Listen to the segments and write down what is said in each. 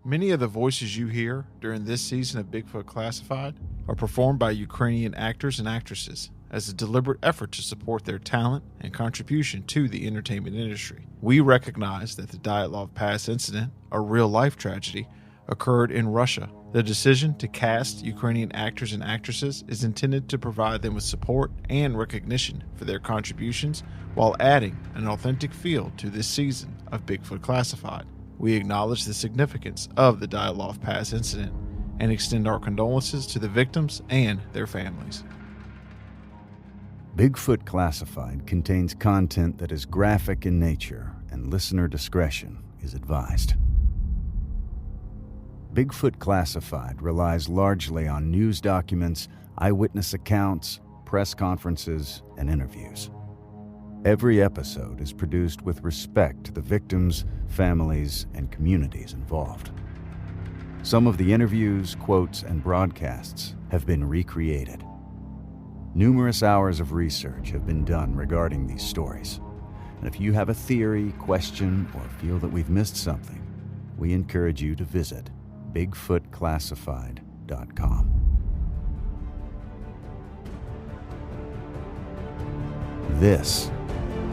Many of the voices you hear during this season of Bigfoot Classified are performed by Ukrainian actors and actresses as a deliberate effort to support their talent and contribution to the entertainment industry. We recognize that the Dyatlov Pass incident, a real-life tragedy, occurred in Russia. The decision to cast Ukrainian actors and actresses is intended to provide them with support and recognition for their contributions while adding an authentic feel to this season of Bigfoot Classified. We acknowledge the significance of the Dyatlov Pass incident and extend our condolences to the victims and their families. Bigfoot Classified contains content that is graphic in nature, and listener discretion is advised. Bigfoot Classified relies largely on news documents, eyewitness accounts, press conferences, and interviews. Every episode is produced with respect to the victims, families, and communities involved. Some of the interviews, quotes, and broadcasts have been recreated. Numerous hours of research have been done regarding these stories. And if you have a theory, question, or feel that we've missed something, we encourage you to visit BigfootClassified.com. This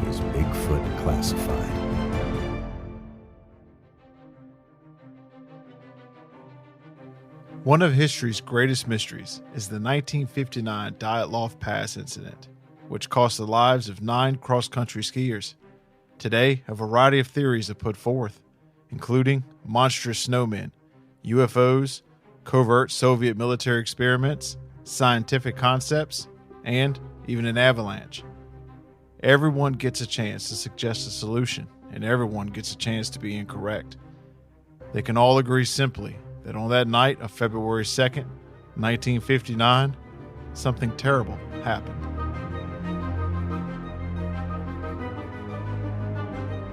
is Bigfoot Classified. One of history's greatest mysteries is the 1959 Dyatlov Pass incident, which cost the lives of 9 cross-country skiers. Today, a variety of theories are put forth, including monstrous snowmen, UFOs, covert Soviet military experiments, scientific concepts, and even an avalanche. Everyone gets a chance to suggest a solution, and everyone gets a chance to be incorrect. They can all agree simply that on that night of February 2nd, 1959, something terrible happened.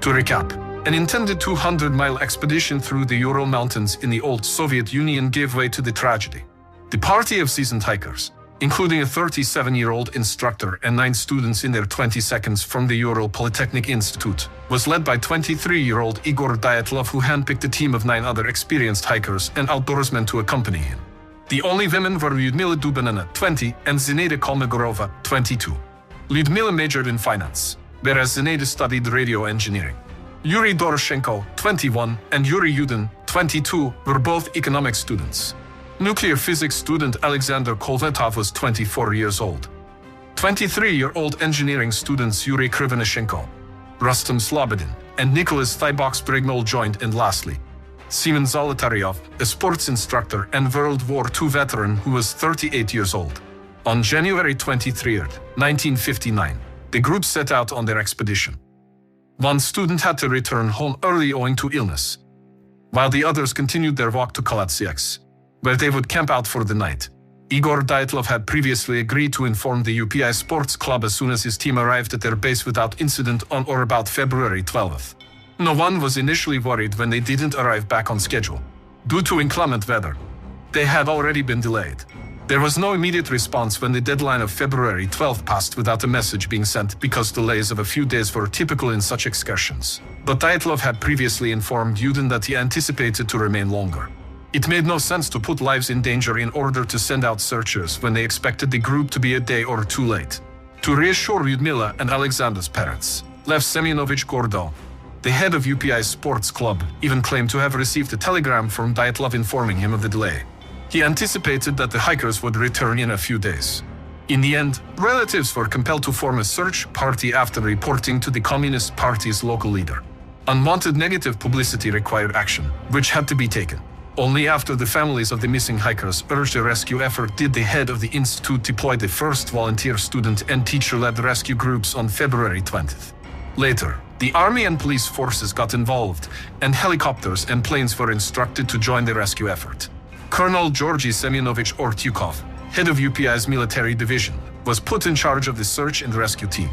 To recap, an intended 200-mile expedition through the Ural Mountains in the old Soviet Union gave way to the tragedy. The party of seasoned hikers, including a 37-year-old instructor and 9 students in their 22nds from the Ural Polytechnic Institute, was led by 23-year-old Igor Dyatlov, who handpicked a team of 9 other experienced hikers and outdoorsmen to accompany him. The only women were Lyudmila Dubinina, 20, and Zinaida Kolmogorova, 22. Lyudmila majored in finance, whereas Zinaida studied radio engineering. Yuri Doroshenko, 21, and Yuri Yudin, 22, were both economics students. Nuclear physics student Alexander Kolvetov was 24 years old. 23-year-old engineering students Yuri Krivonishenko, Rustam Slobodin, and Nicholas Thibox-Brignol joined, and lastly, Semen Zolotaryov, a sports instructor and World War II veteran who was 38 years old. On January 23, 1959, the group set out on their expedition. One student had to return home early owing to illness, while the others continued their walk to Kalatsieks, where they would camp out for the night. Igor Dyatlov had previously agreed to inform the UPI Sports Club as soon as his team arrived at their base without incident on or about February 12th. No one was initially worried when they didn't arrive back on schedule. Due to inclement weather, they had already been delayed. There was no immediate response when the deadline of February 12th passed without a message being sent, because delays of a few days were typical in such excursions. But Dyatlov had previously informed Yudin that he anticipated to remain longer. It made no sense to put lives in danger in order to send out searchers when they expected the group to be a day or two late. To reassure Lyudmila and Alexander's parents, Lev Semyonovich Gordo, the head of UPI Sports Club, even claimed to have received a telegram from Dyatlov informing him of the delay. He anticipated that the hikers would return in a few days. In the end, relatives were compelled to form a search party after reporting to the Communist Party's local leader. Unwanted negative publicity required action, which had to be taken. Only after the families of the missing hikers urged a rescue effort did the head of the institute deploy the first volunteer student and teacher-led rescue groups on February 20th. Later, the army and police forces got involved, and helicopters and planes were instructed to join the rescue effort. Colonel Georgy Semyonovich Ortyukov, head of UPI's military division, was put in charge of the search and rescue team.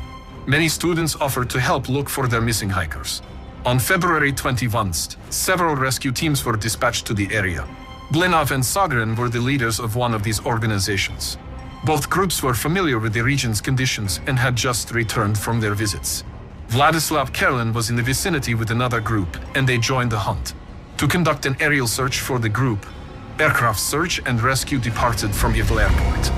Many students offered to help look for their missing hikers. On February 21st, several rescue teams were dispatched to the area. Blinov and Sagrin were the leaders of one of these organizations. Both groups were familiar with the region's conditions and had just returned from their visits. Vladislav Kerlin was in the vicinity with another group, and they joined the hunt. to conduct an aerial search for the group. Aircraft search and rescue departed from Evil Airport.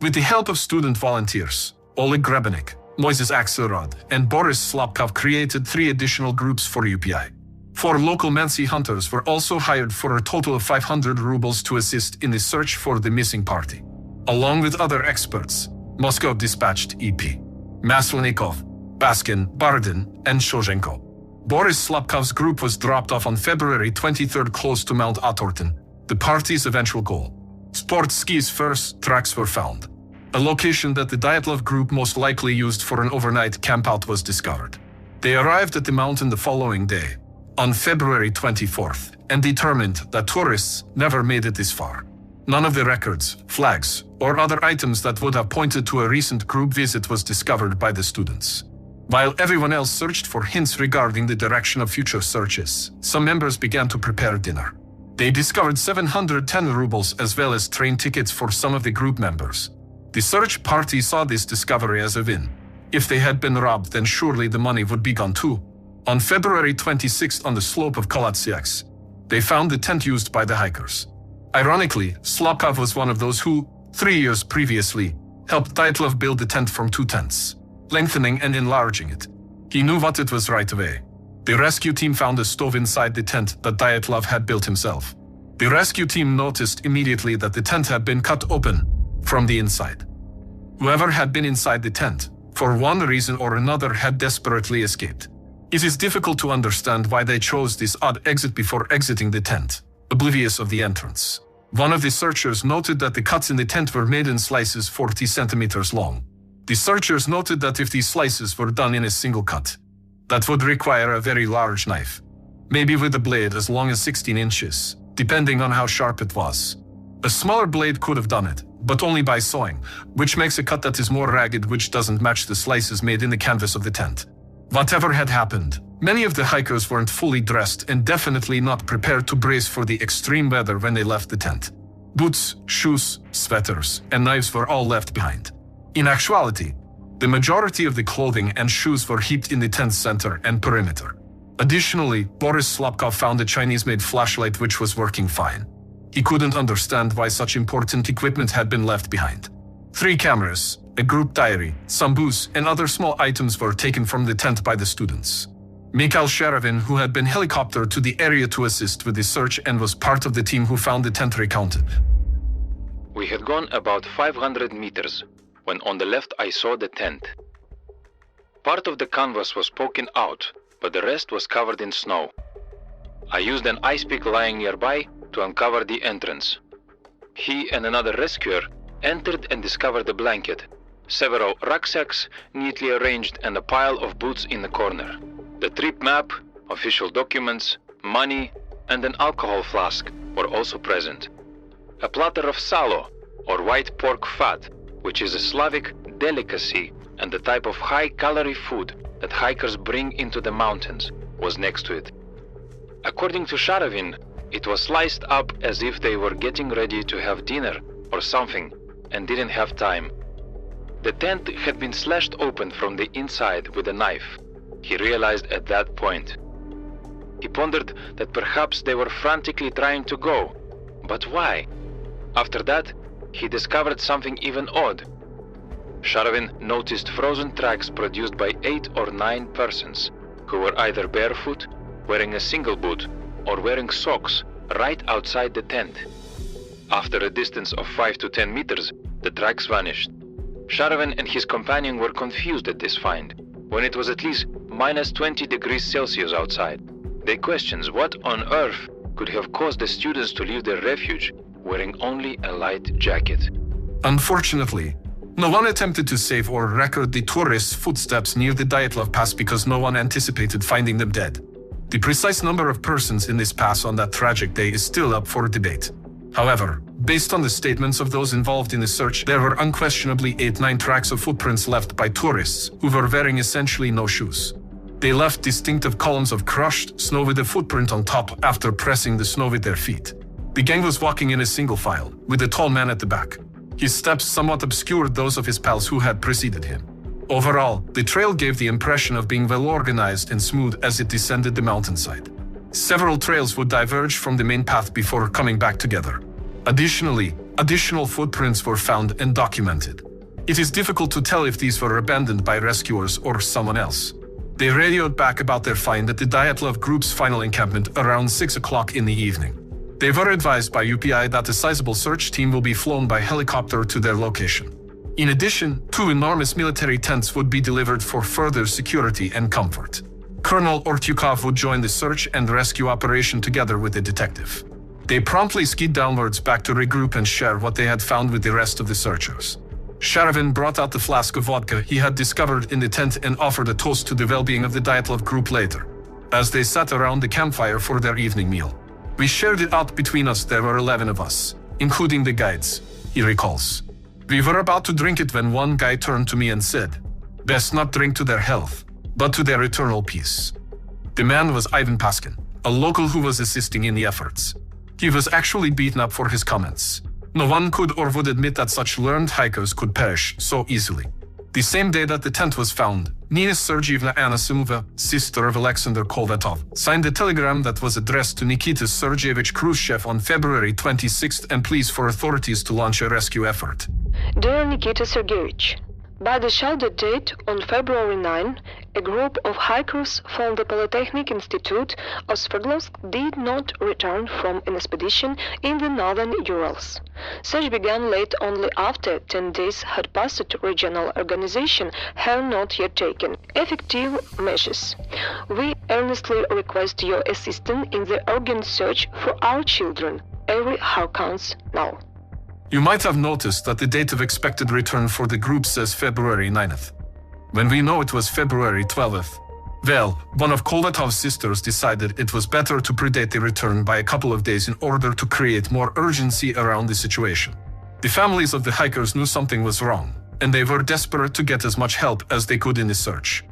With the help of student volunteers, Oleg Grebenik, Moises Axelrod, and Boris Slapkov created 3 additional groups for UPI. 4 local Mansi hunters were also hired for a total of 500 rubles to assist in the search for the missing party. Along with other experts, Moscow dispatched EP, Maslenikov, Baskin, Bardin, and Shoshenko. Boris Slapkov's group was dropped off on February 23rd close to Mount Atortin, the party's eventual goal. Sports skis first tracks were found. A location that the Dyatlov group most likely used for an overnight campout was discovered. They arrived at the mountain the following day, on February 24th, and determined that tourists never made it this far. None of the records, flags, or other items that would have pointed to a recent group visit was discovered by the students. While everyone else searched for hints regarding the direction of future searches, some members began to prepare dinner. They discovered 710 rubles as well as train tickets for some of the group members. The search party saw this discovery as a win. If they had been robbed, then surely the money would be gone too. On February 26th on the slope of Kalatsiaks, they found the tent used by the hikers. Ironically, Slapkov was one of those who, 3 years previously, helped Dyatlov build the tent from 2 tents, lengthening and enlarging it. He knew what it was right away. The rescue team found a stove inside the tent that Dyatlov had built himself. The rescue team noticed immediately that the tent had been cut open from the inside. Whoever had been inside the tent, for one reason or another, had desperately escaped. It is difficult to understand why they chose this odd exit before exiting the tent, oblivious of the entrance. One of the searchers noted that the cuts in the tent were made in slices 40 centimeters long. The searchers noted that if these slices were done in a single cut, that would require a very large knife, maybe with a blade as long as 16 inches, depending on how sharp it was. A smaller blade could have done it, but only by sawing, which makes a cut that is more ragged, which doesn't match the slices made in the canvas of the tent. Whatever had happened, many of the hikers weren't fully dressed and definitely not prepared to brace for the extreme weather when they left the tent. Boots, shoes, sweaters, and knives were all left behind. In actuality, the majority of the clothing and shoes were heaped in the tent's center and perimeter. Additionally, Boris Slapkov found a Chinese-made flashlight which was working fine. He couldn't understand why such important equipment had been left behind. 3 cameras, a group diary, some booze, and other small items were taken from the tent by the students. Mikhail Sharavin, who had been helicoptered to the area to assist with the search and was part of the team who found the tent, recounted. We had gone about 500 meters when on the left I saw the tent. Part of the canvas was poking out, but the rest was covered in snow. I used an ice pick lying nearby to uncover the entrance. He and another rescuer entered and discovered a blanket, several rucksacks neatly arranged, and a pile of boots in the corner. The trip map, official documents, money, and an alcohol flask were also present. A platter of salo, or white pork fat, which is a Slavic delicacy and the type of high-calorie food that hikers bring into the mountains, was next to it. According to Sharavin, it was sliced up as if they were getting ready to have dinner or something and didn't have time. The tent had been slashed open from the inside with a knife, he realized at that point. He pondered that perhaps they were frantically trying to go, but why? After that, he discovered something even odd. Sharavin noticed frozen tracks produced by 8 or 9 persons who were either barefoot, wearing a single boot, or wearing socks right outside the tent. After a distance of 5 to 10 meters, the tracks vanished. Sharavin and his companion were confused at this find, when it was at least minus 20 degrees Celsius outside. They questioned what on earth could have caused the students to leave their refuge wearing only a light jacket. Unfortunately, no one attempted to save or record the tourists' footsteps near the Dyatlov Pass because no one anticipated finding them dead. The precise number of persons in this pass on that tragic day is still up for debate. However, based on the statements of those involved in the search, there were unquestionably 8-9 tracks of footprints left by tourists who were wearing essentially no shoes. They left distinctive columns of crushed snow with a footprint on top after pressing the snow with their feet. The gang was walking in a single file, with a tall man at the back. His steps somewhat obscured those of his pals who had preceded him. Overall, the trail gave the impression of being well organized and smooth as it descended the mountainside. Several trails would diverge from the main path before coming back together. Additionally, additional footprints were found and documented. It is difficult to tell if these were abandoned by rescuers or someone else. They radioed back about their find at the Dyatlov group's final encampment around 6 o'clock in the evening. They were advised by UPI that a sizable search team will be flown by helicopter to their location. In addition, 2 enormous military tents would be delivered for further security and comfort. Colonel Ortyukov would join the search and rescue operation together with the detective. They promptly skied downwards back to regroup and share what they had found with the rest of the searchers. Sharavin brought out the flask of vodka he had discovered in the tent and offered a toast to the well-being of the Dyatlov group later, as they sat around the campfire for their evening meal. "We shared it out between us, there were 11 of us, including the guides," he recalls. "We were about to drink it when one guy turned to me and said, 'Best not drink to their health, but to their eternal peace.'" The man was Ivan Paskin, a local who was assisting in the efforts. He was actually beaten up for his comments. No one could or would admit that such learned hikers could perish so easily. The same day that the tent was found, Nina Sergeyevna Anasimova, sister of Alexander Kolvatov, signed a telegram that was addressed to Nikita Sergeyevich Khrushchev on February 26th and pleas for authorities to launch a rescue effort. Dear Nikita Sergeyevich, by the shouted date on February 9, a group of hikers from the Polytechnic Institute of Sverdlovsk did not return from an expedition in the northern Urals. Search began late only after 10 days had passed. Regional organization have not yet taken effective measures. We earnestly request your assistance in the urgent search for our children. Every heart counts now. You might have noticed that the date of expected return for the group says February 9th. When we know it was February 12th, well, one of Kolvatov's sisters decided it was better to predate the return by a couple of days in order to create more urgency around the situation. The families of the hikers knew something was wrong, and they were desperate to get as much help as they could in the search.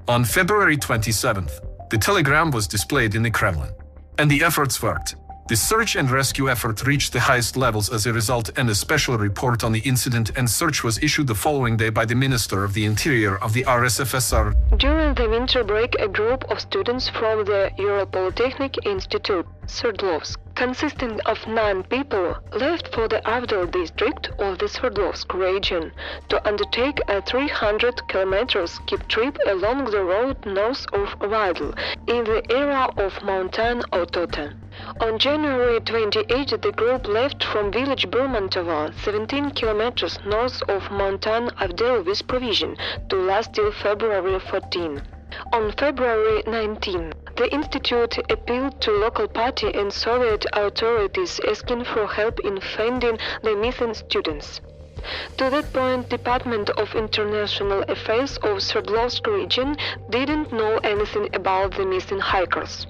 On February 27th, the telegram was displayed in the Kremlin, and the efforts worked. The search and rescue effort reached the highest levels as a result, and a special report on the incident and search was issued the following day by the Minister of the Interior of the RSFSR. During the winter break, a group of students from the Ural Polytechnic Institute, Sverdlovsk, consisting of 9 people, left for the Avdol district of the Sverdlovsk region to undertake a 300 km ski trip along the road north of Vidal in the area of Mountain Otota. On January 28, the group left from village Burmantova, 17 kilometers north of Mountain Avdel, with provision to last till February 14. On February 19, the Institute appealed to local party and Soviet authorities asking for help in finding the missing students. To that point, Department of International Affairs of Sverdlovsk region didn't know anything about the missing hikers.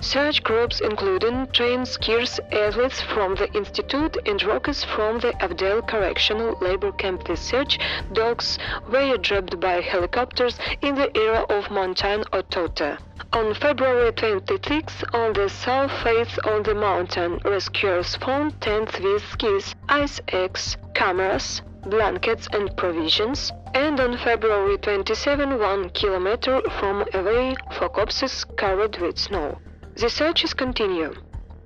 Search groups including trained skiers, athletes from the Institute and workers from the Avdel Correctional Labor Camp. The search dogs were dropped by helicopters in the area of Mountain Otota. On February 26, on the south face of the mountain, rescuers found tents with skis, ice axe, cameras, blankets and provisions, and on February 27, 1 kilometer from away, for corpses covered with snow. The searches continue.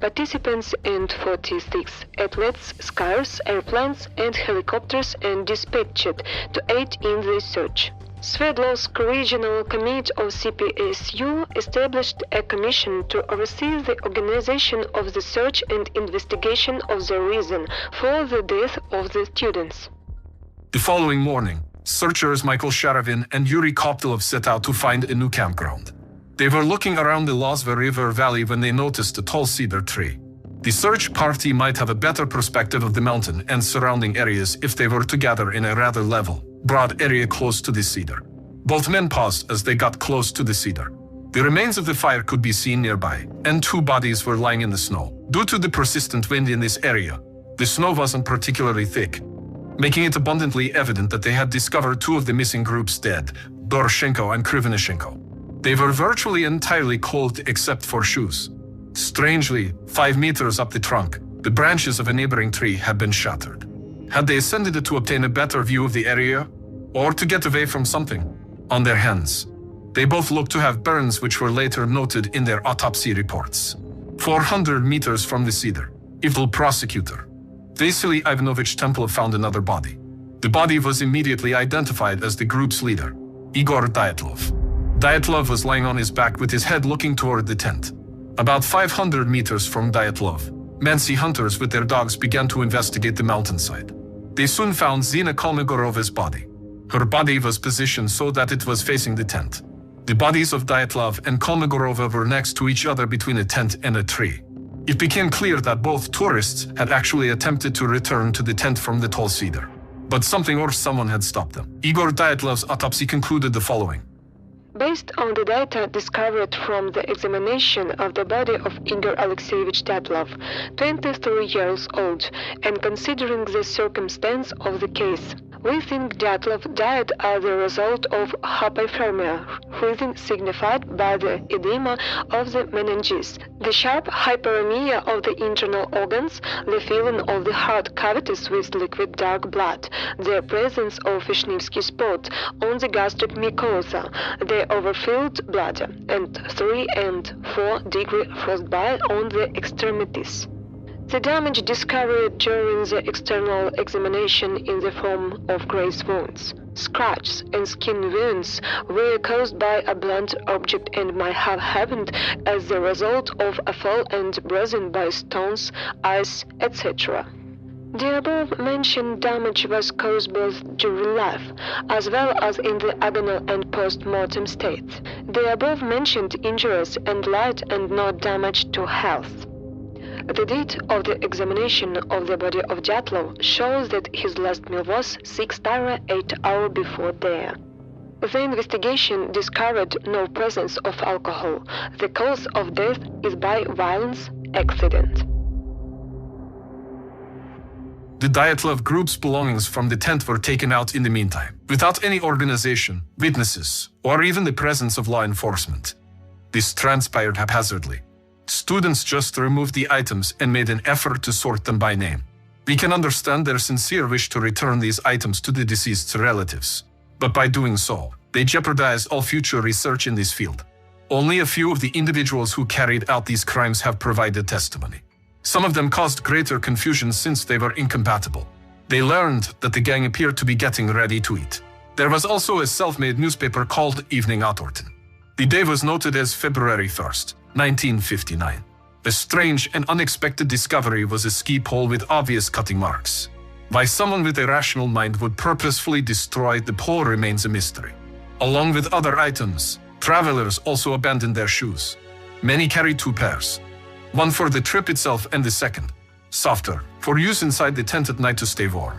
Participants and 46 athletes, skiers, airplanes and helicopters and dispatched to aid in the search. Sverdlovsk Regional Committee of CPSU established a commission to oversee the organization of the search and investigation of the reason for the death of the students. The following morning, searchers Michael Sharavin and Yuri Koptylov set out to find a new campground. They were looking around the Lozva River valley when they noticed a tall cedar tree. The search party might have a better perspective of the mountain and surrounding areas if they were together in a rather level, broad area close to the cedar. Both men paused as they got close to the cedar. The remains of the fire could be seen nearby, and 2 bodies were lying in the snow. Due to the persistent wind in this area, the snow wasn't particularly thick, making it abundantly evident that they had discovered 2 of the missing groups dead, Doroshenko and Krivonishenko. They were virtually entirely clothed except for shoes. Strangely, 5 meters up the trunk, the branches of a neighboring tree had been shattered. Had they ascended it to obtain a better view of the area? or to get away from something. On their hands, they both looked to have burns which were later noted in their autopsy reports. 400 meters from the cedar, Ivdel prosecutor Vasily Ivanovich Templov found another body. The body was immediately identified as the group's leader, Igor Dyatlov. Dyatlov was lying on his back with his head looking toward the tent. About 500 meters from Dyatlov, Mansi hunters with their dogs began to investigate the mountainside. They soon found Zina Kolmogorova's body. Her body was positioned so that it was facing the tent. The bodies of Dyatlov and Kolmogorova were next to each other between a tent and a tree. It became clear that both tourists had actually attempted to return to the tent from the tall cedar. But something or someone had stopped them. Igor Dyatlov's autopsy concluded the following. Based on the data discovered from the examination of the body of Igor Alexeyevich Dyatlov, 23 years old, and considering the circumstance of the case, we think Dyatlov died as a result of hypothermia, breathing signified by the edema of the meninges, the sharp hyperemia of the internal organs, the filling of the heart cavities with liquid dark blood, the presence of Vishnevsky spot on the gastric mucosa, the overfilled bladder, and 3 and 4 degree frostbite on the extremities. The damage discovered during the external examination in the form of graze wounds, scratches, and skin wounds were caused by a blunt object and might have happened as the result of a fall and bruising by stones, ice, etc. The above-mentioned damage was caused both during life, as well as in the agonal and post-mortem state. The above-mentioned injuries and light and not damage to health. The date of the examination of the body of Dyatlov shows that his last meal was 6-8 hours before there. The investigation discovered no presence of alcohol. The cause of death is by violence accident. The Dyatlov group's belongings from the tent were taken out in the meantime, without any organization, witnesses, or even the presence of law enforcement. This transpired haphazardly. Students just removed the items and made an effort to sort them by name. We can understand their sincere wish to return these items to the deceased's relatives, but by doing so, they jeopardize all future research in this field. Only a few of the individuals who carried out these crimes have provided testimony. Some of them caused greater confusion since they were incompatible. They learned that the gang appeared to be getting ready to eat. There was also a self-made newspaper called Evening Autorten. The day was noted as February 1st, 1959. A strange and unexpected discovery was a ski pole with obvious cutting marks. Why someone with a rational mind would purposefully destroy the pole remains a mystery. Along with other items, travelers also abandoned their shoes. Many carried 2 pairs. One for the trip itself and the second, softer, for use inside the tent at night to stay warm.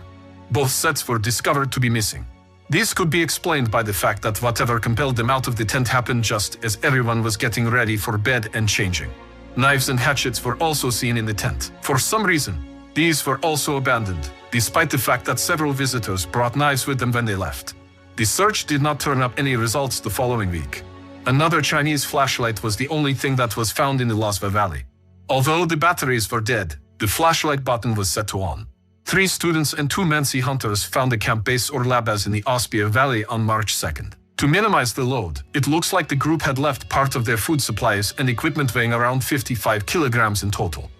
Both sets were discovered to be missing. This could be explained by the fact that whatever compelled them out of the tent happened just as everyone was getting ready for bed and changing. Knives and hatchets were also seen in the tent. For some reason, these were also abandoned, despite the fact that several visitors brought knives with them when they left. The search did not turn up any results the following week. Another Chinese flashlight was the only thing that was found in the Lozva Valley. Although the batteries were dead, the flashlight button was set to on. 3 students and 2 Mansi hunters found the camp base or labas in the Ospia Valley on March 2nd. To minimize the load, it looks like the group had left part of their food supplies and equipment weighing around 55 kilograms in total.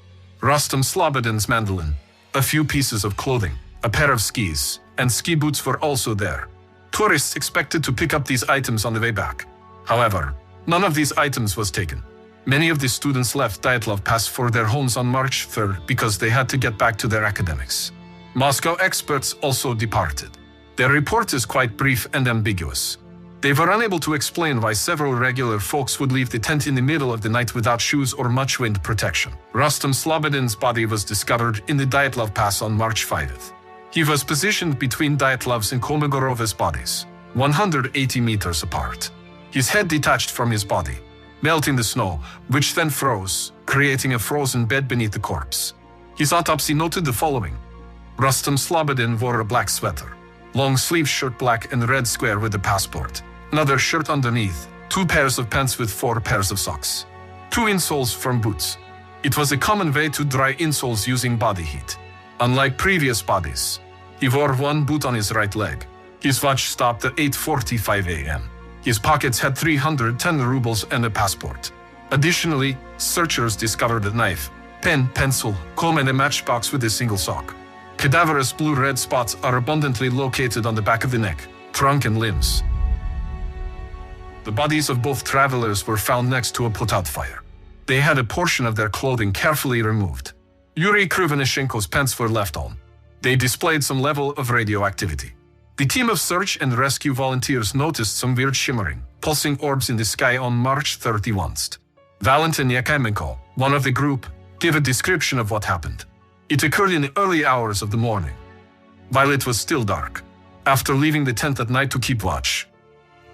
Rustam Slobodin's mandolin, a few pieces of clothing, a pair of skis, and ski boots were also there. Tourists expected to pick up these items on the way back. However, none of these items was taken. Many of the students left Dyatlov Pass for their homes on March 3rd because they had to get back to their academics. Moscow experts also departed. Their report is quite brief and ambiguous. They were unable to explain why several regular folks would leave the tent in the middle of the night without shoes or much wind protection. Rustam Slobodin's body was discovered in the Dyatlov Pass on March 5th. He was positioned between Dyatlov's and Kolmogorova's bodies, 180 meters apart. His head detached from his body, melting the snow, which then froze, creating a frozen bed beneath the corpse. His autopsy noted the following. Rustam Slobodin wore a black sweater, long-sleeve shirt black and red square with a passport, another shirt underneath, 2 pairs of pants with 4 pairs of socks, 2 insoles from boots. It was a common way to dry insoles using body heat. Unlike previous bodies, he wore 1 boot on his right leg. His watch stopped at 8:45 a.m. His pockets had 310 rubles and a passport. Additionally, searchers discovered a knife, pen, pencil, comb, and a matchbox with a single sock. Cadaverous blue-red spots are abundantly located on the back of the neck, trunk, and limbs. The bodies of both travelers were found next to a put-out fire. They had a portion of their clothing carefully removed. Yuri Krivonishenko's pants were left on. They displayed some level of radioactivity. The team of search and rescue volunteers noticed some weird shimmering, pulsing orbs in the sky on March 31. Valentin Yakaimenko, one of the group, gave a description of what happened. It occurred in the early hours of the morning, while it was still dark, after leaving the tent at night to keep watch.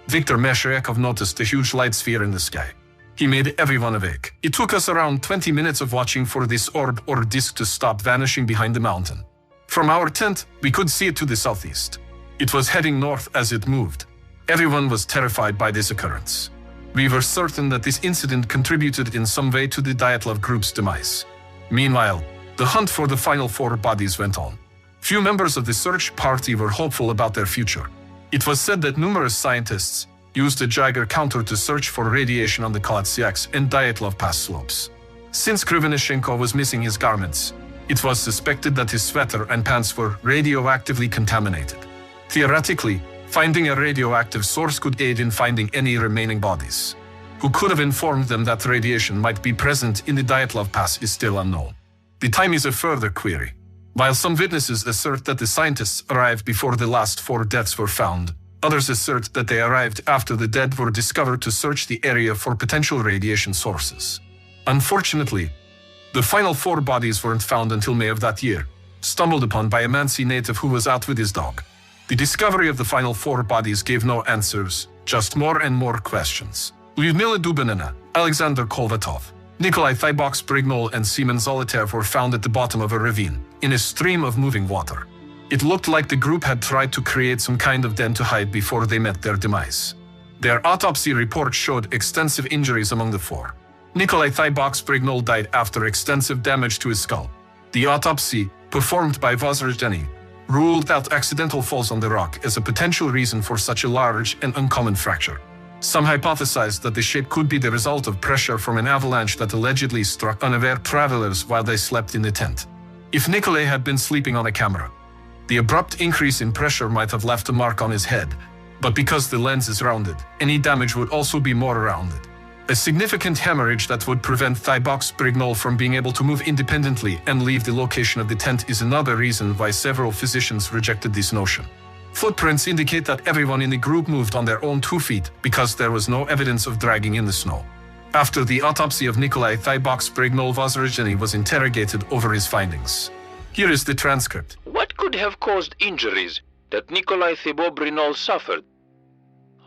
Viktor Meshayekov noticed a huge light sphere in the sky. He made everyone awake. It took us around 20 minutes of watching for this orb or disk to stop vanishing behind the mountain. From our tent, we could see it to the southeast. It was heading north as it moved. Everyone was terrified by this occurrence. We were certain that this incident contributed in some way to the Dyatlov group's demise. Meanwhile, the hunt for the final 4 bodies went on. Few members of the search party were hopeful about their future. It was said that numerous scientists used a Geiger counter to search for radiation on the Kalatsiaks and Dyatlov Pass slopes. Since Krivonishenko was missing his garments, it was suspected that his sweater and pants were radioactively contaminated. Theoretically, finding a radioactive source could aid in finding any remaining bodies. Who could have informed them that radiation might be present in the Dyatlov Pass is still unknown. The time is a further query. While some witnesses assert that the scientists arrived before the last 4 deaths were found, others assert that they arrived after the dead were discovered to search the area for potential radiation sources. Unfortunately, the final 4 bodies weren't found until May of that year, stumbled upon by a Mansi native who was out with his dog. The discovery of the final 4 bodies gave no answers, just more and more questions. Lyudmila Dubinina, Alexander Kolvatov, Nikolai Thibox-Brignol, and Seaman Zolotayev were found at the bottom of a ravine, in a stream of moving water. It looked like the group had tried to create some kind of den to hide before they met their demise. Their autopsy report showed extensive injuries among the 4. Nikolai Thibox-Brignol died after extensive damage to his skull. The autopsy, performed by Vozrozhdeny, ruled out accidental falls on the rock as a potential reason for such a large and uncommon fracture. Some hypothesized that the shape could be the result of pressure from an avalanche that allegedly struck unaware travelers while they slept in the tent. If Nikolai had been sleeping on a camera, the abrupt increase in pressure might have left a mark on his head, but because the lens is rounded, any damage would also be more rounded. A significant hemorrhage that would prevent Thibox-Brignol from being able to move independently and leave the location of the tent is another reason why several physicians rejected this notion. Footprints indicate that everyone in the group moved on their own 2 feet because there was no evidence of dragging in the snow. After the autopsy of Nikolai Thibox-Brignol, Vozrozhdeny was interrogated over his findings. Here is the transcript. What could have caused injuries that Nikolai Thibox-Brignol suffered?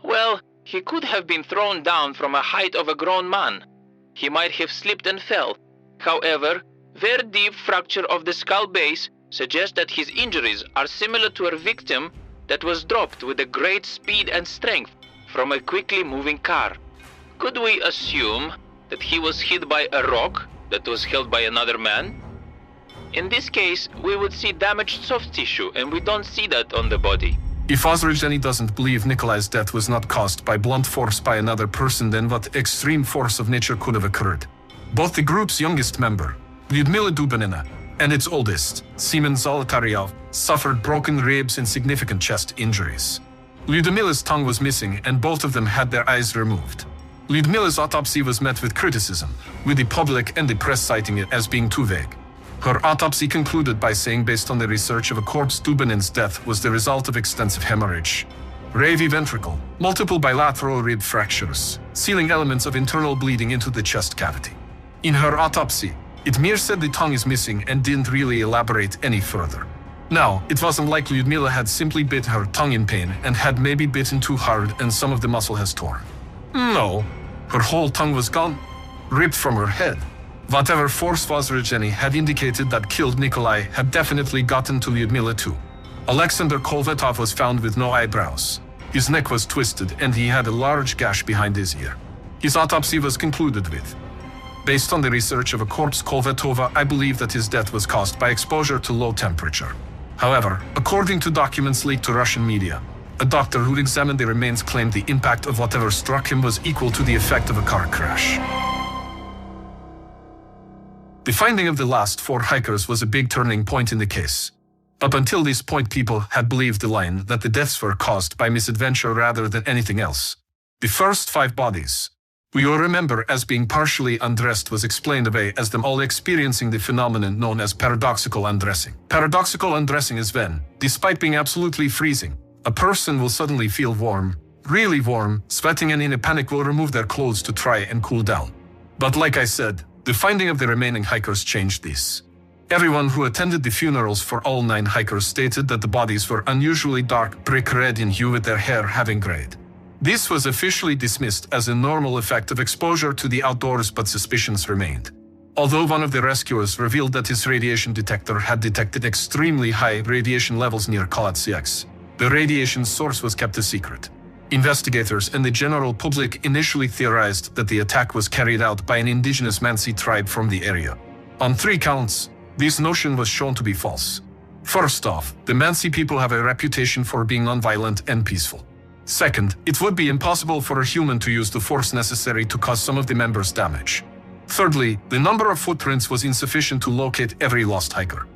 Well, he could have been thrown down from a height of a grown man. He might have slipped and fell. However, very deep fracture of the skull base suggests that his injuries are similar to a victim that was dropped with a great speed and strength from a quickly moving car. Could we assume that he was hit by a rock that was held by another man? In this case, we would see damaged soft tissue, and we don't see that on the body. If Vozrozhdeny doesn't believe Nikolai's death was not caused by blunt force by another person, then what extreme force of nature could have occurred? Both the group's youngest member, Lyudmila Dubinina, and its oldest, Seaman Zolotayev, suffered broken ribs and significant chest injuries. Lyudmila's tongue was missing, and both of them had their eyes removed. Lyudmila's autopsy was met with criticism, with the public and the press citing it as being too vague. Her autopsy concluded by saying, based on the research of a corpse, Dubinina's death was the result of extensive hemorrhage, ravy ventricle, multiple bilateral rib fractures, sealing elements of internal bleeding into the chest cavity. In her autopsy, it mere said the tongue is missing and didn't really elaborate any further. Now, it wasn't like Lyudmila had simply bit her tongue in pain and had maybe bitten too hard and some of the muscle has torn. No, her whole tongue was gone, ripped from her head. Whatever force Vozrozhdeny had indicated that killed Nikolai had definitely gotten to Lyudmila too. Alexander Kolvatov was found with no eyebrows. His neck was twisted and he had a large gash behind his ear. His autopsy was concluded with, based on the research of a corpse Kolvatova, I believe that his death was caused by exposure to low temperature. However, according to documents leaked to Russian media, A doctor who examined the remains claimed the impact of whatever struck him was equal to the effect of a car crash. The finding of the last 4 hikers was a big turning point in the case. Up until this point, people had believed the line that the deaths were caused by misadventure rather than anything else. The first 5 bodies, we all remember as being partially undressed, was explained away as them all experiencing the phenomenon known as paradoxical undressing. Paradoxical undressing is when, despite being absolutely freezing, a person will suddenly feel warm, really warm, sweating, and in a panic will remove their clothes to try and cool down. But like I said, the finding of the remaining hikers changed this. Everyone who attended the funerals for all 9 hikers stated that the bodies were unusually dark brick red in hue, with their hair having grayed. This was officially dismissed as a normal effect of exposure to the outdoors, but suspicions remained. Although one of the rescuers revealed that his radiation detector had detected extremely high radiation levels near Kalatsiaks, the radiation source was kept a secret. Investigators and the general public initially theorized that the attack was carried out by an indigenous Mansi tribe from the area. On 3 counts, this notion was shown to be false. First off, the Mansi people have a reputation for being nonviolent and peaceful. Second, it would be impossible for a human to use the force necessary to cause some of the members damage. Thirdly, the number of footprints was insufficient to locate every lost hiker.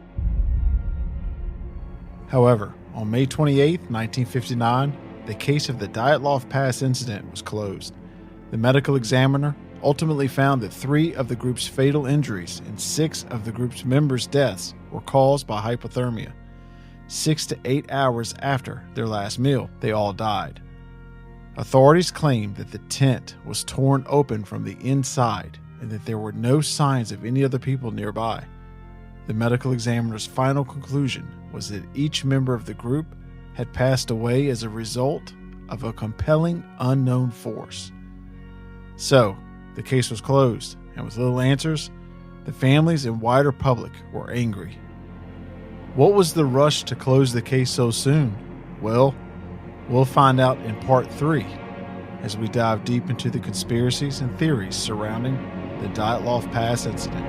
However, on May 28, 1959, the case of the Dyatlov Pass incident was closed. The medical examiner ultimately found that 3 of the group's fatal injuries and 6 of the group's members' deaths were caused by hypothermia. 6 to 8 hours after their last meal, they all died. Authorities claimed that the tent was torn open from the inside and that there were no signs of any other people nearby. The medical examiner's final conclusion was that each member of the group had passed away as a result of a compelling unknown force. So, the case was closed, and with little answers, the families and wider public were angry. What was the rush to close the case so soon? Well, we'll find out in part 3 as we dive deep into the conspiracies and theories surrounding the Dyatlov Pass incident.